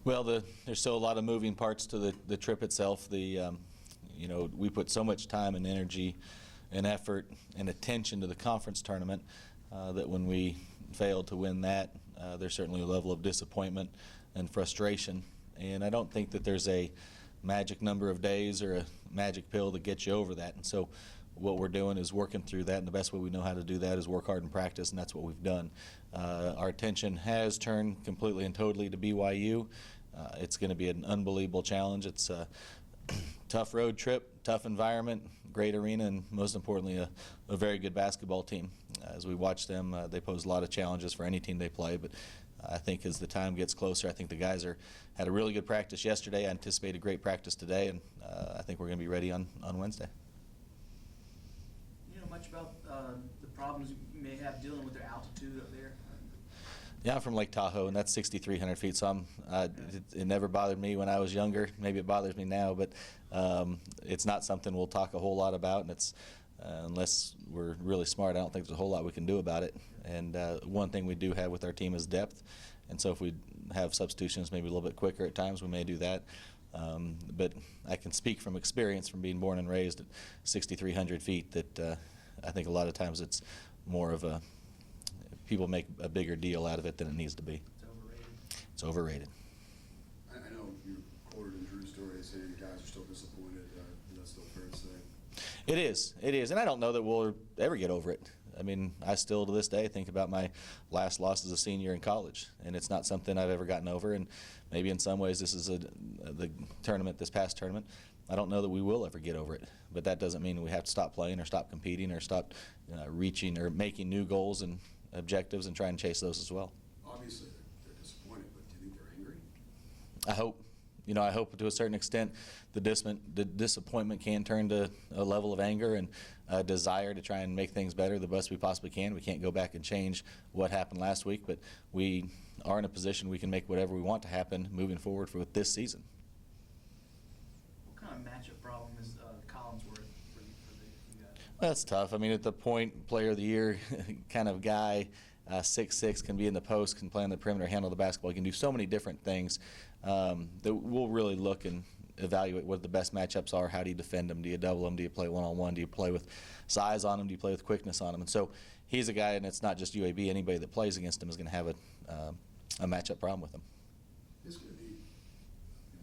Well, there's still a lot of moving parts to the trip itself. We put so much time and energy and effort and attention to the conference tournament that when we failed to win that, there's certainly a level of disappointment and frustration. And I don't think that there's a magic number of days or a magic pill that gets you over that. And so what we're doing is working through that, and the best way we know how to do that is work hard and practice, and that's what we've done. Our attention has turned completely and totally to BYU. It's going to be an unbelievable challenge. It's a tough road trip, tough environment, great arena, and most importantly, a very good basketball team. As we watch them, they pose a lot of challenges for any team they play, but I think as the time gets closer, I think the guys had a really good practice yesterday. I anticipate a great practice today, and I think we're going to be ready on Wednesday. You know much about the problems you may have dealing with their altitude up there? Yeah, I'm from Lake Tahoe, and that's 6,300 feet, so it never bothered me when I was younger. Maybe it bothers me now, but it's not something we'll talk a whole lot about, and it's unless we're really smart, I don't think there's a whole lot we can do about it. And one thing we do have with our team is depth, and so if we have substitutions maybe a little bit quicker at times, we may do that. But I can speak from experience from being born and raised at 6,300 feet that I think a lot of times it's more of a people make a bigger deal out of it than it needs to be. It's overrated. It's overrated. I know you quoted in Drew's story saying you guys are still disappointed. Is that still fair to say? It is, and I don't know that we'll ever get over it. I mean, I still to this day think about my last loss as a senior in college, and it's not something I've ever gotten over. And maybe in some ways this is the tournament, this past tournament, I don't know that we will ever get over it. But that doesn't mean we have to stop playing or stop competing or stop reaching or making new goals and objectives and try and chase those as well. Obviously they're disappointed, but do you think they're angry? I hope. I hope to a certain extent the disappointment can turn to a level of anger and a desire to try and make things better the best we possibly can. We can't go back and change what happened last week, but we are in a position we can make whatever we want to happen moving forward with this season. What kind of matchup problem is Collinsworth for you guys? Well, that's tough. I mean, at the point, player of the year kind of guy, 6'6", can be in the post, can play on the perimeter, handle the basketball. He can do so many different things that we'll really look and evaluate what the best matchups are. How do you defend them? Do you double them? Do you play one-on-one? Do you play with size on them? Do you play with quickness on them? And so he's a guy, and it's not just UAB. Anybody that plays against him is going to have a matchup problem with him. It's going to be,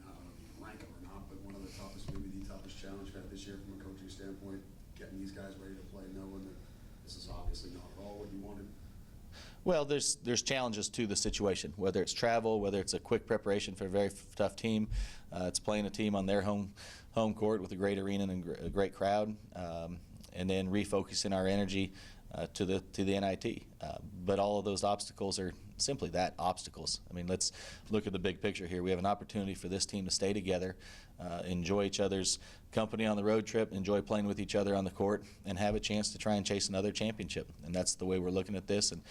I don't know if you rank him or not, but one of the toughest, maybe the toughest challenge you've had this year from a coaching standpoint, getting these guys ready to play, knowing that this is obviously not at all what you wanted. Well, there's challenges to the situation, whether it's travel, whether it's a quick preparation for a very tough team. It's playing a team on their home court with a great arena and a great crowd, and then refocusing our energy to the NIT. But all of those obstacles are simply that, obstacles. I mean, let's look at the big picture here. We have an opportunity for this team to stay together, enjoy each other's company on the road trip, enjoy playing with each other on the court, and have a chance to try and chase another championship. And that's the way we're looking at this, and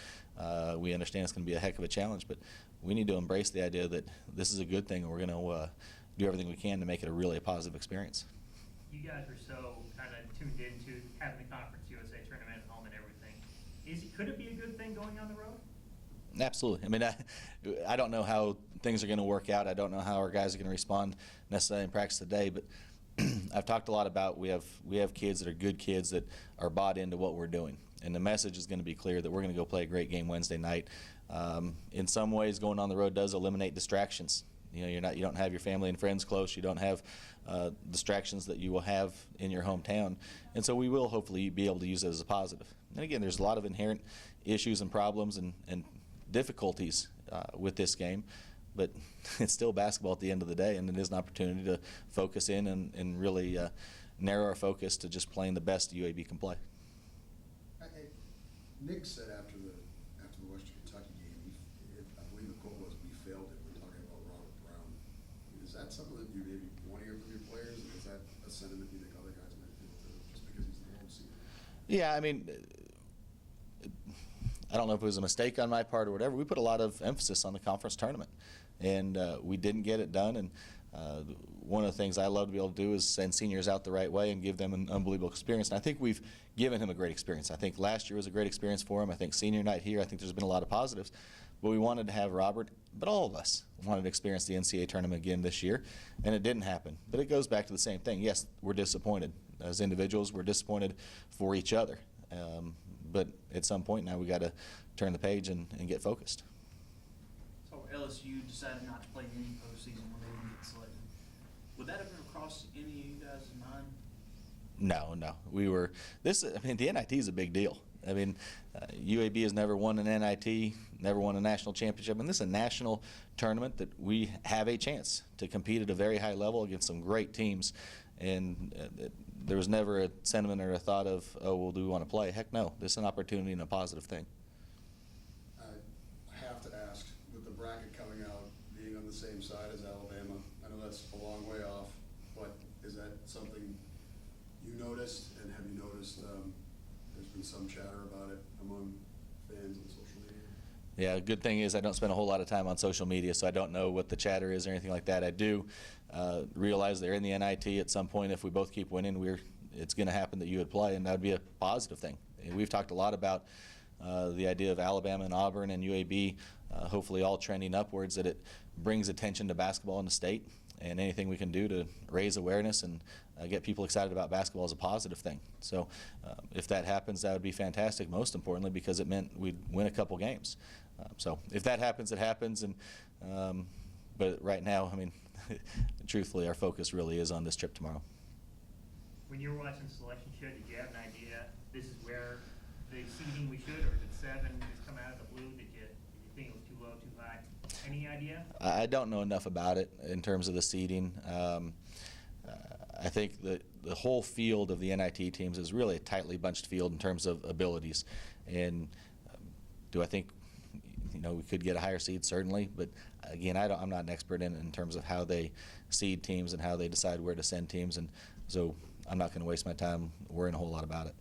we understand it's going to be a heck of a challenge, but we need to embrace the idea that this is a good thing, and we're going to do everything we can to make it a really positive experience. You guys are so kind of tuned into having the Conference USA tournament at home and everything. Could it be a good thing going on the road? Absolutely. I mean, I don't know how things are going to work out. I don't know how our guys are going to respond necessarily in practice today, but I've talked a lot about we have kids that are good kids that are bought into what we're doing, and the message is going to be clear that we're going to go play a great game Wednesday night. In some ways, going on the road does eliminate distractions. You don't have your family and friends close. You don't have distractions that you will have in your hometown, and so we will hopefully be able to use it as a positive. And again, there's a lot of inherent issues and problems and difficulties with this game, but it's still basketball at the end of the day, and it is an opportunity to focus in and really narrow our focus to just playing the best UAB can play. Nick said after the Western Kentucky game, I believe the quote was, "We failed it." We're talking about Robert Brown. Is that something that you maybe want to hear from your players? Is that a sentiment you think other guys might feel too, just because he's the home senior? Yeah, I mean, I don't know if it was a mistake on my part or whatever. We put a lot of emphasis on the conference tournament, and we didn't get it done. And one of the things I love to be able to do is send seniors out the right way and give them an unbelievable experience. And I think we've given him a great experience. I think last year was a great experience for him. I think senior night here, I think there's been a lot of positives. but we wanted to have Robert, but all of us wanted to experience the NCAA tournament again this year, and it didn't happen. But it goes back to the same thing. Yes, we're disappointed. As individuals, we're disappointed for each other. But at some point now, we got to turn the page and get focused. So LSU decided not to play any postseason when they didn't get selected. Would that have ever crossed any of you guys' mind? No. We were the NIT is a big deal. I mean, UAB has never won an NIT, never won a national championship, and this is a national tournament that we have a chance to compete at a very high level against some great teams. And there was never a sentiment or a thought of, oh, well, do we want to play? Heck no. This is an opportunity and a positive thing. I have to ask, with the bracket coming out, being on the same side as Alabama, I know that's a long way off, but is that something you noticed, and have you noticed there's been some chatter about it among fans on social media? Yeah, good thing is I don't spend a whole lot of time on social media, so I don't know what the chatter is or anything like that. I do realize they're in the NIT at some point. If we both keep winning, it's going to happen that you would play, and that would be a positive thing. And we've talked a lot about the idea of Alabama and Auburn and UAB hopefully all trending upwards, that it brings attention to basketball in the state, and anything we can do to raise awareness and get people excited about basketball is a positive thing. So if that happens, that would be fantastic, most importantly, because it meant we'd win a couple games. So if that happens, it happens. But right now, I mean, truthfully, our focus really is on this trip tomorrow. When you were watching the selection show, did you have an idea this is where the seeding we should, or did 7 just come out of the blue? Did you think it was too low, too high? Any idea? I don't know enough about it in terms of the seeding. I think that the whole field of the NIT teams is really a tightly bunched field in terms of abilities. And do I think we could get a higher seed? Certainly, but again, I'm not an expert in terms of how they seed teams and how they decide where to send teams, and so I'm not going to waste my time worrying a whole lot about it.